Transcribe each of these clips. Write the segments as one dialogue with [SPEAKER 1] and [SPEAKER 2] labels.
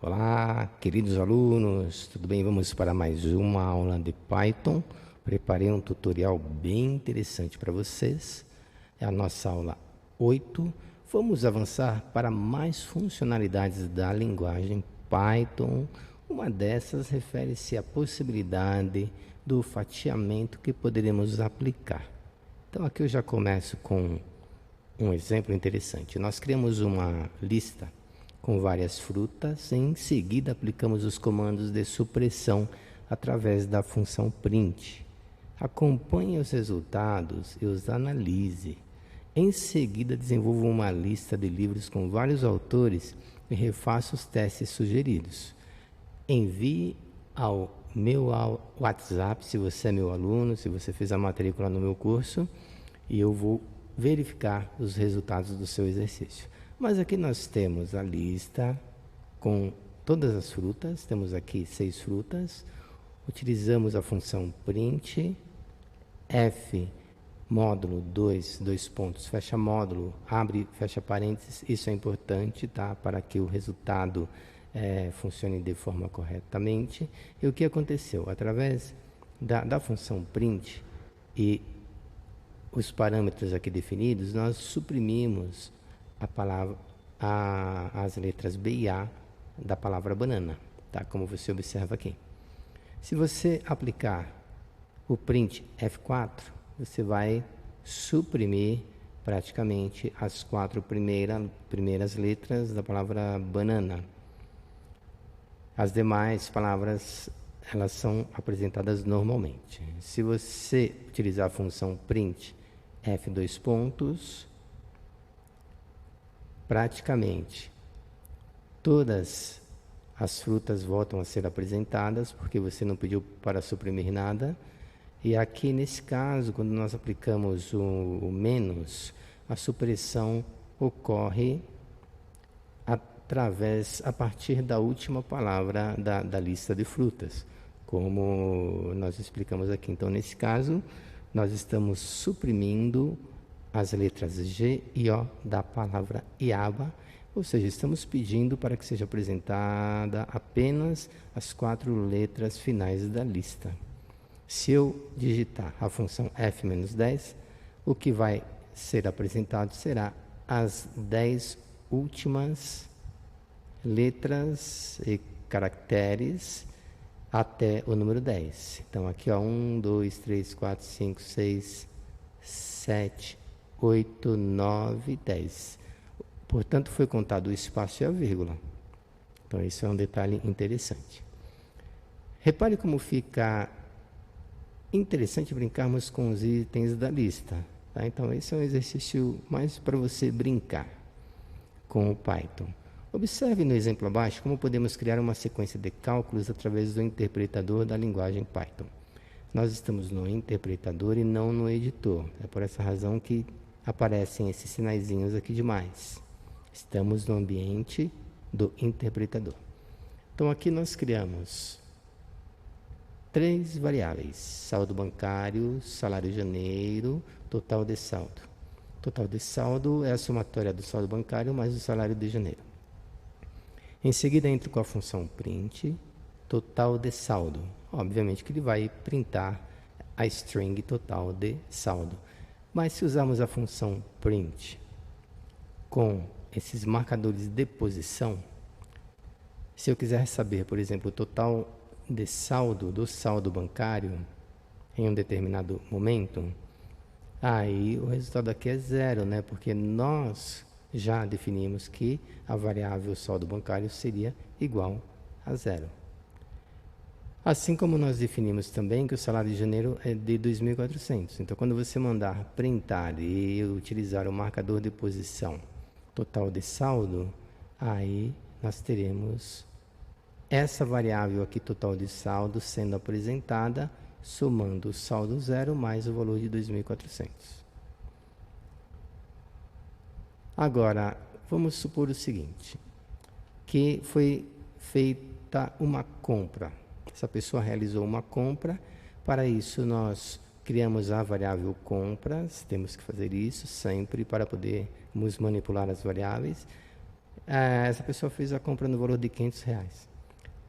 [SPEAKER 1] Olá, queridos alunos, tudo bem? Vamos para mais uma aula de Python. Preparei um tutorial bem interessante para vocês. É a nossa aula 8. Vamos avançar para mais funcionalidades da linguagem Python. Uma dessas refere-se à possibilidade do fatiamento que poderemos aplicar. Então aqui eu já começo com um exemplo interessante. Nós criamos uma lista com várias frutas, em seguida aplicamos os comandos de supressão através da função print. Acompanhe os resultados e os analise. Em seguida, desenvolva uma lista de livros com vários autores e refaça os testes sugeridos. Envie ao meu WhatsApp, se você é meu aluno, se você fez a matrícula no meu curso, e eu vou verificar os resultados do seu exercício. Mas aqui nós temos a lista com todas as frutas, temos aqui 6 frutas, utilizamos a função print, f, módulo 2, pontos, fecha módulo, abre, fecha parênteses, isso é importante, tá? Para que o resultado funcione de forma corretamente. E o que aconteceu? Através da função print e os parâmetros aqui definidos, nós suprimimos as letras B e A da palavra banana, tá? Como você observa aqui. Se você aplicar o print F4, você vai suprimir praticamente as 4 primeiras letras da palavra banana. As demais palavras, elas são apresentadas normalmente. Se você utilizar a função print F pontos, praticamente todas as frutas voltam a ser apresentadas, porque você não pediu para suprimir nada. E aqui nesse caso, quando nós aplicamos o menos, a supressão ocorre a partir da última palavra da lista de frutas, como nós explicamos aqui. Então, nesse caso, nós estamos suprimindo as letras G e O da palavra Iaba, ou seja, estamos pedindo para que seja apresentada apenas as 4 letras finais da lista. Se eu digitar a função F-10, o que vai ser apresentado será as 10 últimas letras e caracteres até o número 10. Então aqui, ó, 1, 2, 3, 4, 5, 6, 7, 8, 9, 10. Portanto, foi contado o espaço e a vírgula. Então, isso é um detalhe interessante. Repare como fica interessante brincarmos com os itens da lista, tá? Então, esse é um exercício mais para você brincar com o Python. Observe no exemplo abaixo como podemos criar uma sequência de cálculos através do interpretador da linguagem Python. Nós estamos no interpretador e não no editor. É por essa razão que aparecem esses sinaizinhos aqui de mais. Estamos no ambiente do interpretador. Então, aqui nós criamos 3 variáveis: saldo bancário, salário de janeiro, total de saldo. Total de saldo é a somatória do saldo bancário mais o salário de janeiro. Em seguida, entro com a função print, total de saldo. Obviamente que ele vai printar a string total de saldo. Mas se usarmos a função print com esses marcadores de posição, se eu quiser saber, por exemplo, o total de saldo do saldo bancário em um determinado momento, aí o resultado aqui é 0, né? Porque nós já definimos que a variável saldo bancário seria igual a 0. Assim como nós definimos também que o salário de janeiro é de 2.400. Então, quando você mandar printar e utilizar o marcador de posição total de saldo, aí nós teremos essa variável aqui, total de saldo, sendo apresentada, somando o saldo 0 mais o valor de 2.400. Agora, vamos supor o seguinte, que foi feita uma compra. Essa pessoa realizou uma compra. Para isso, nós criamos a variável compras. Temos que fazer isso sempre para podermos manipular as variáveis. essa pessoa fez a compra no valor de R$ 500.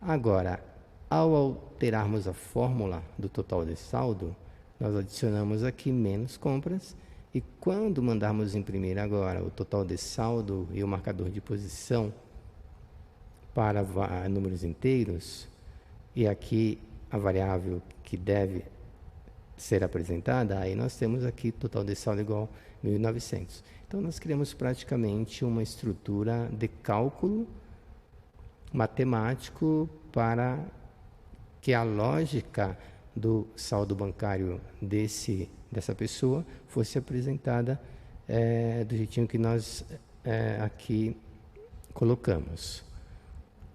[SPEAKER 1] Agora, ao alterarmos a fórmula do total de saldo, nós adicionamos aqui menos compras, e quando mandarmos imprimir agora o total de saldo e o marcador de posição para números inteiros, e aqui a variável que deve ser apresentada, aí nós temos aqui total de saldo igual a 1.900. Então, nós criamos praticamente uma estrutura de cálculo matemático para que a lógica do saldo bancário dessa pessoa fosse apresentada do jeitinho que nós aqui colocamos.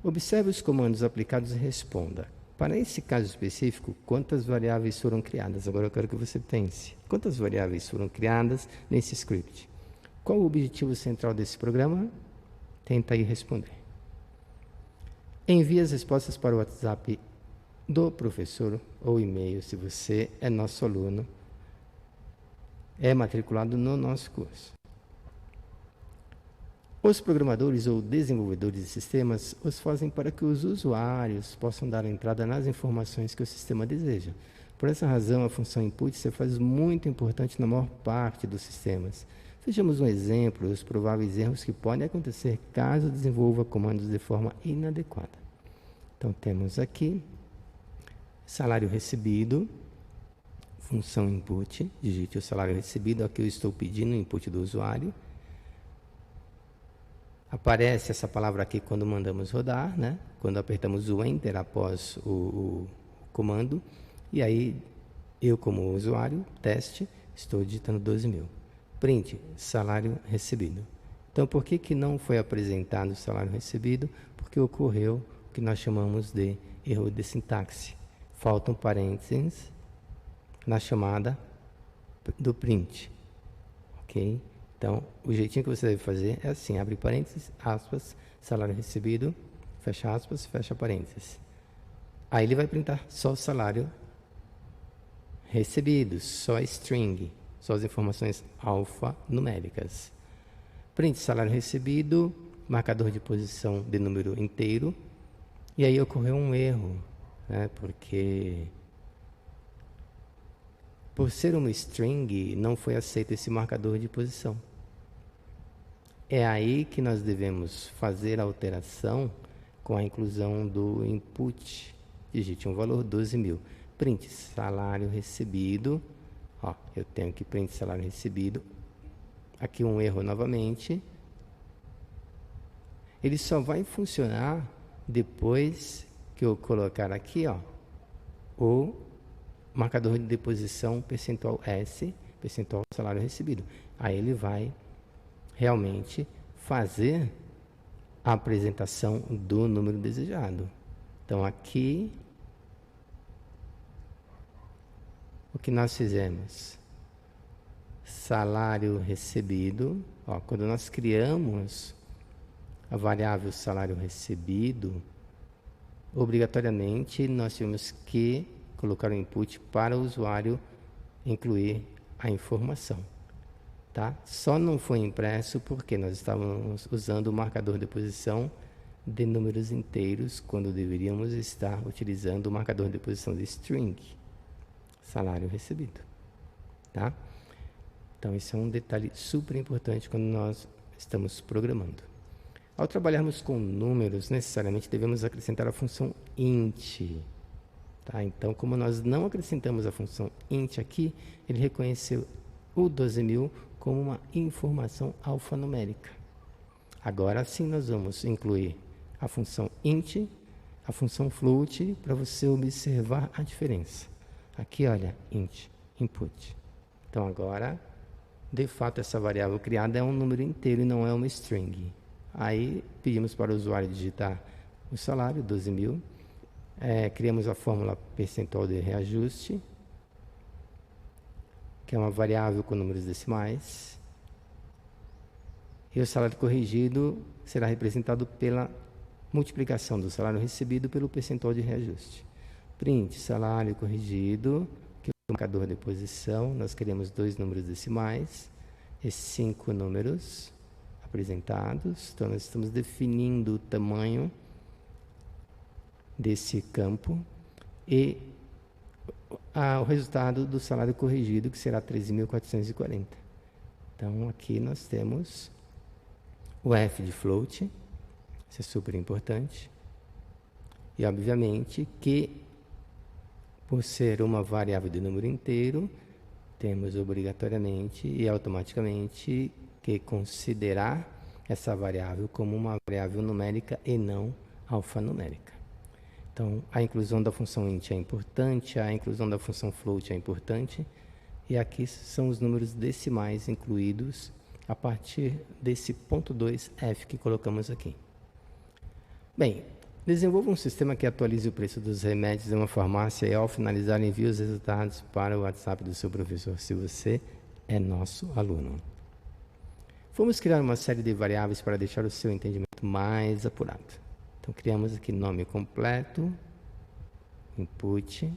[SPEAKER 1] Observe os comandos aplicados e responda. Para esse caso específico, quantas variáveis foram criadas? Agora eu quero que você pense. Quantas variáveis foram criadas nesse script? Qual o objetivo central desse programa? Tenta aí responder. Envie as respostas para o WhatsApp do professor ou e-mail se você é nosso aluno, é matriculado no nosso curso. Os programadores ou desenvolvedores de sistemas os fazem para que os usuários possam dar entrada nas informações que o sistema deseja. Por essa razão, a função input se faz muito importante na maior parte dos sistemas. Vejamos um exemplo dos prováveis erros que podem acontecer caso desenvolva comandos de forma inadequada. Então, temos aqui salário recebido, função input, digite o salário recebido, aqui eu estou pedindo o input do usuário. Aparece essa palavra aqui quando mandamos rodar, né? Quando apertamos o Enter após o comando. E aí, eu como usuário, teste, estou digitando 12.000. Print, salário recebido. Então, por que não foi apresentado o salário recebido? Porque ocorreu o que nós chamamos de erro de sintaxe. Faltam parênteses na chamada do print. Ok? Então, o jeitinho que você deve fazer é assim, abre parênteses, aspas, salário recebido, fecha aspas, fecha parênteses. Aí ele vai printar só o salário recebido, só string, só as informações alfanuméricas. Print salário recebido, marcador de posição de número inteiro, e aí ocorreu um erro, né, porque por ser uma string, não foi aceito esse marcador de posição. É aí que nós devemos fazer a alteração com a inclusão do input. Digite um valor 12.000. Print salário recebido. Ó, eu tenho que print salário recebido. Aqui um erro novamente. Ele só vai funcionar depois que eu colocar aqui, ó, o marcador de posição percentual S, percentual salário recebido. Aí ele vai realmente fazer a apresentação do número desejado. Então, aqui, o que nós fizemos? Salário recebido. Ó, quando nós criamos a variável salário recebido, obrigatoriamente nós tivemos que colocar o input para o usuário incluir a informação. Tá? Só não foi impresso porque nós estávamos usando o marcador de posição de números inteiros, quando deveríamos estar utilizando o marcador de posição de string, salário recebido. Tá? Então, esse é um detalhe super importante quando nós estamos programando. Ao trabalharmos com números, necessariamente devemos acrescentar a função int. Tá? Então, como nós não acrescentamos a função int aqui, ele reconheceu o 12.000 como uma informação alfanumérica. Agora sim nós vamos incluir a função int, a função float, para você observar a diferença. Aqui, olha, int, input. Então agora, de fato, essa variável criada é um número inteiro e não é uma string. Aí pedimos para o usuário digitar o salário, 12.000. Criamos a fórmula percentual de reajuste, que é uma variável com números decimais. E o salário corrigido será representado pela multiplicação do salário recebido pelo percentual de reajuste. Print salário corrigido, que é o marcador de posição. Nós queremos 2 números decimais, e 5 números. apresentados. Então, nós estamos definindo o tamanho desse campo e o resultado do salário corrigido, que será 13.440. Então, aqui nós temos o F de float, isso é super importante. E, obviamente, que por ser uma variável de número inteiro, temos obrigatoriamente e automaticamente que considerar essa variável como uma variável numérica e não alfanumérica. Então, a inclusão da função int é importante, a inclusão da função float é importante, e aqui são os números decimais incluídos a partir desse ponto 2f que colocamos aqui. Bem, desenvolva um sistema que atualize o preço dos remédios em uma farmácia e, ao finalizar, envie os resultados para o WhatsApp do seu professor, se você é nosso aluno. Vamos criar uma série de variáveis para deixar o seu entendimento mais apurado. Então, criamos aqui nome completo, input,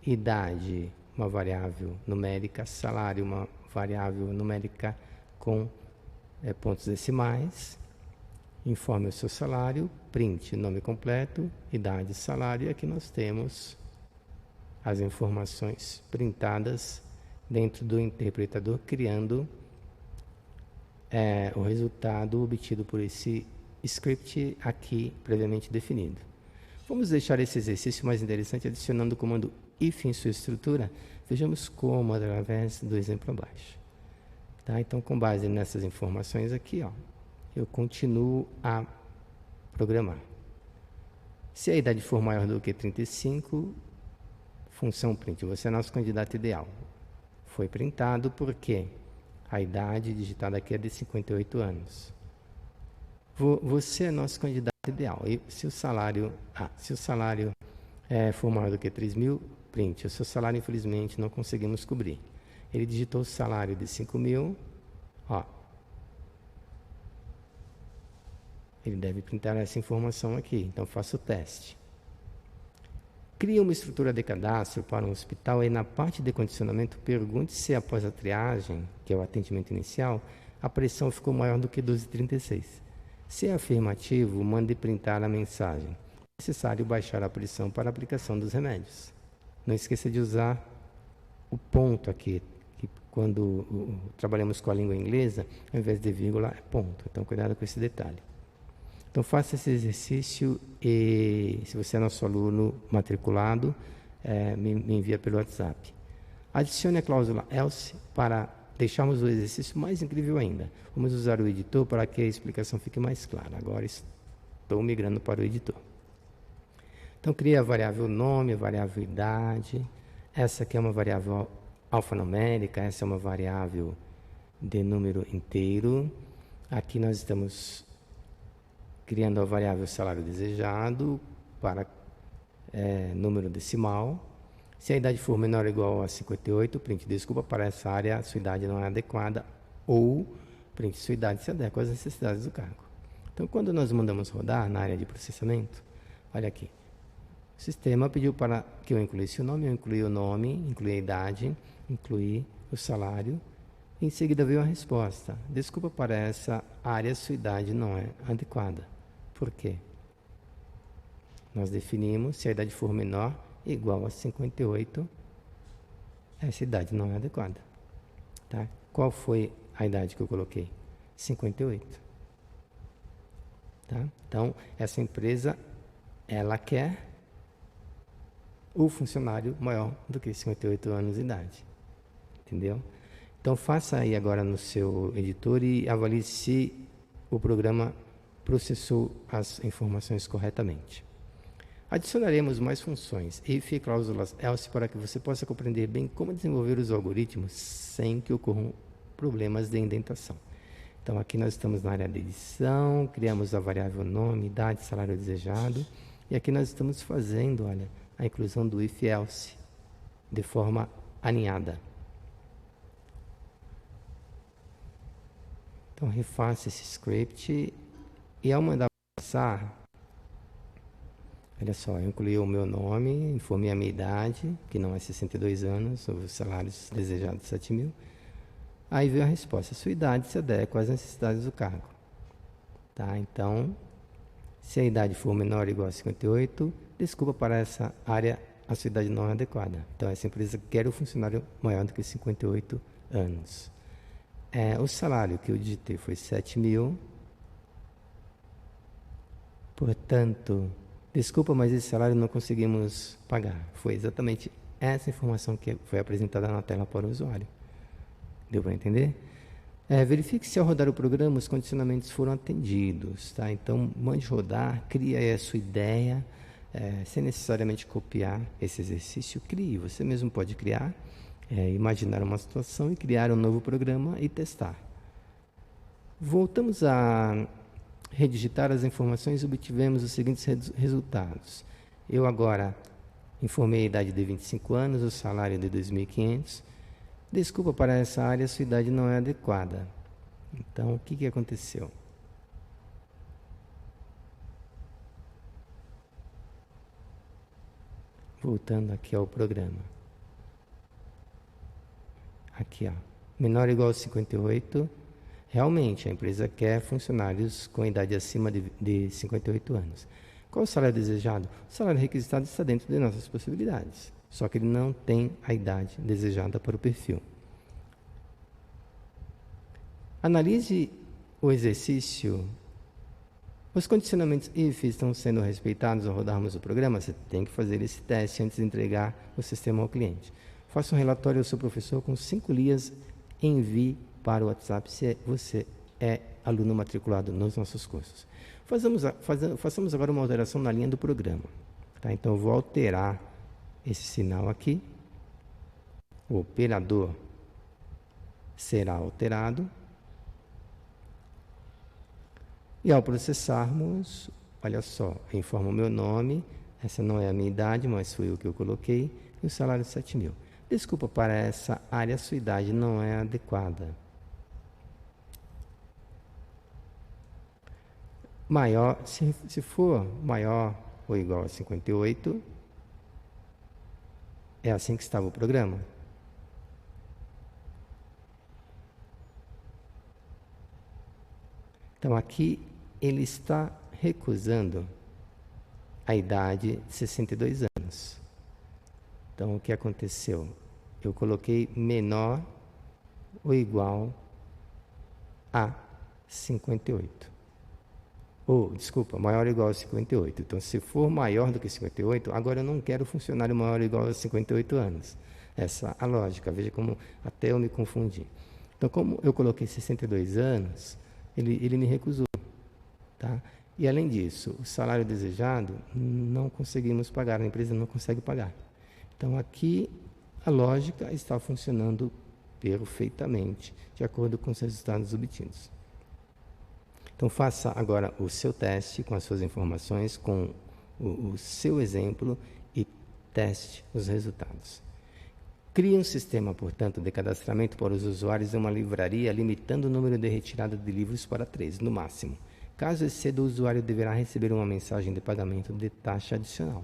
[SPEAKER 1] idade, uma variável numérica, salário, uma variável numérica com pontos decimais, informe o seu salário, print, nome completo, idade, salário, e aqui nós temos as informações printadas dentro do interpretador, criando o resultado obtido por esse script aqui previamente definido. Vamos deixar esse exercício mais interessante adicionando o comando if em sua estrutura. Vejamos como através do exemplo abaixo. Tá? Então, com base nessas informações aqui, eu continuo a programar. Se a idade for maior do que 35, função print, você é nosso candidato ideal. Foi printado porque a idade digitada aqui é de 58 anos. Você é nosso candidato ideal. E se o salário for maior do que 3.000, print. O seu salário, infelizmente, não conseguimos cobrir. Ele digitou o salário de 5.000. Ele deve printar essa informação aqui. Então, faça o teste. Crie uma estrutura de cadastro para um hospital e, na parte de condicionamento, pergunte se, após a triagem, que é o atendimento inicial, a pressão ficou maior do que 12,36. Se é afirmativo, mande printar a mensagem. É necessário baixar a pressão para a aplicação dos remédios. Não esqueça de usar o ponto aqui, que quando trabalhamos com a língua inglesa, ao invés de vírgula, é ponto. Então, cuidado com esse detalhe. Então, faça esse exercício e, se você é nosso aluno matriculado, me envia pelo WhatsApp. Adicione a cláusula else para deixarmos o exercício mais incrível ainda. Vamos usar o editor para que a explicação fique mais clara. Agora estou migrando para o editor. Então, crie a variável nome, a variável idade. Essa aqui é uma variável alfanumérica, essa é uma variável de número inteiro. Aqui nós estamos criando a variável salário desejado para número decimal. Se a idade for menor ou igual a 58, print, desculpa, para essa área sua idade não é adequada, ou print, sua idade se adequa às necessidades do cargo. Então, quando nós mandamos rodar na área de processamento, olha aqui, o sistema pediu para que eu incluísse o nome, eu incluí o nome, incluí a idade, incluí o salário, em seguida veio a resposta, desculpa, para essa área sua idade não é adequada. Por quê? Nós definimos, se a idade for menor, igual a 58, essa idade não é adequada. Tá? Qual foi a idade que eu coloquei? 58. Tá? Então, essa empresa, ela quer o funcionário maior do que 58 anos de idade. Entendeu? Então, faça aí agora no seu editor e avalie se o programa processou as informações corretamente. Adicionaremos mais funções, if e cláusulas else, para que você possa compreender bem como desenvolver os algoritmos sem que ocorram problemas de indentação. Então, aqui nós estamos na área de edição, criamos a variável nome, idade, salário desejado, e aqui nós estamos fazendo, olha, a inclusão do if else de forma aninhada. Então, refaça esse script e, ao mandar passar, olha só, eu incluí o meu nome, informei a minha idade, que não é 62 anos, o salário desejado 7.000. Aí veio a resposta, sua idade se adequa às necessidades do cargo. Tá? Então, se a idade for menor ou igual a 58, desculpa, para essa área a sua idade não é adequada. Então, essa empresa quer um funcionário maior do que 58 anos. O salário que eu digitei foi 7.000. Portanto, desculpa, mas esse salário não conseguimos pagar. Foi exatamente essa informação que foi apresentada na tela para o usuário. Deu para entender? Verifique se ao rodar o programa os condicionamentos foram atendidos. Tá? Então, mande rodar, crie aí a sua ideia, sem necessariamente copiar esse exercício, crie. Você mesmo pode criar, imaginar uma situação e criar um novo programa e testar. Voltamos a redigitar as informações e obtivemos os seguintes resultados. Eu agora informei a idade de 25 anos, o salário de 2.500. Desculpa, para essa área, a sua idade não é adequada. Então, o que aconteceu? Voltando aqui ao programa. Aqui, ó. Menor ou igual a 58. Realmente, a empresa quer funcionários com idade acima de 58 anos. Qual o salário desejado? O salário requisitado está dentro de nossas possibilidades. Só que ele não tem a idade desejada para o perfil. Analise o exercício. Os condicionamentos IF estão sendo respeitados ao rodarmos o programa? Você tem que fazer esse teste antes de entregar o sistema ao cliente. Faça um relatório ao seu professor com 5 linhas e envie para o WhatsApp se você é aluno matriculado nos nossos cursos. Façamos agora uma alteração na linha do programa. Tá? Então, eu vou alterar esse sinal aqui. O operador será alterado. E ao processarmos, olha só, eu informo o meu nome, essa não é a minha idade, mas foi o que eu coloquei, e o salário 7.000. Desculpa, para essa área a sua idade não é adequada. Maior, se for maior ou igual a 58, é assim que estava o programa. Então, aqui ele está recusando a idade de 62 anos. Então, o que aconteceu? Eu coloquei menor ou igual a 58. Desculpa, maior ou igual a 58. Então, se for maior do que 58, agora eu não quero funcionário maior ou igual a 58 anos. Essa é a lógica. Veja como até eu me confundi. Então, como eu coloquei 62 anos, ele me recusou. Tá? E, além disso, o salário desejado não conseguimos pagar, a empresa não consegue pagar. Então, aqui a lógica está funcionando perfeitamente, de acordo com os resultados obtidos. Então, faça agora o seu teste com as suas informações, com o seu exemplo e teste os resultados. Crie um sistema, portanto, de cadastramento para os usuários de uma livraria, limitando o número de retirada de livros para 3, no máximo. Caso exceda, o usuário deverá receber uma mensagem de pagamento de taxa adicional.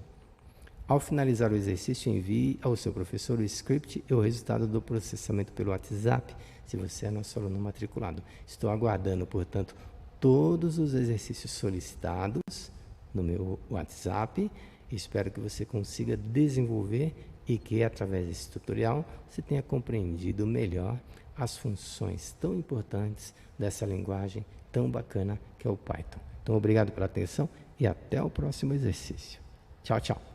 [SPEAKER 1] Ao finalizar o exercício, envie ao seu professor o script e o resultado do processamento pelo WhatsApp, se você é nosso aluno matriculado. Estou aguardando, portanto, todos os exercícios solicitados no meu WhatsApp. Espero que você consiga desenvolver e que, através desse tutorial, você tenha compreendido melhor as funções tão importantes dessa linguagem tão bacana que é o Python. Então, obrigado pela atenção e até o próximo exercício. Tchau, tchau.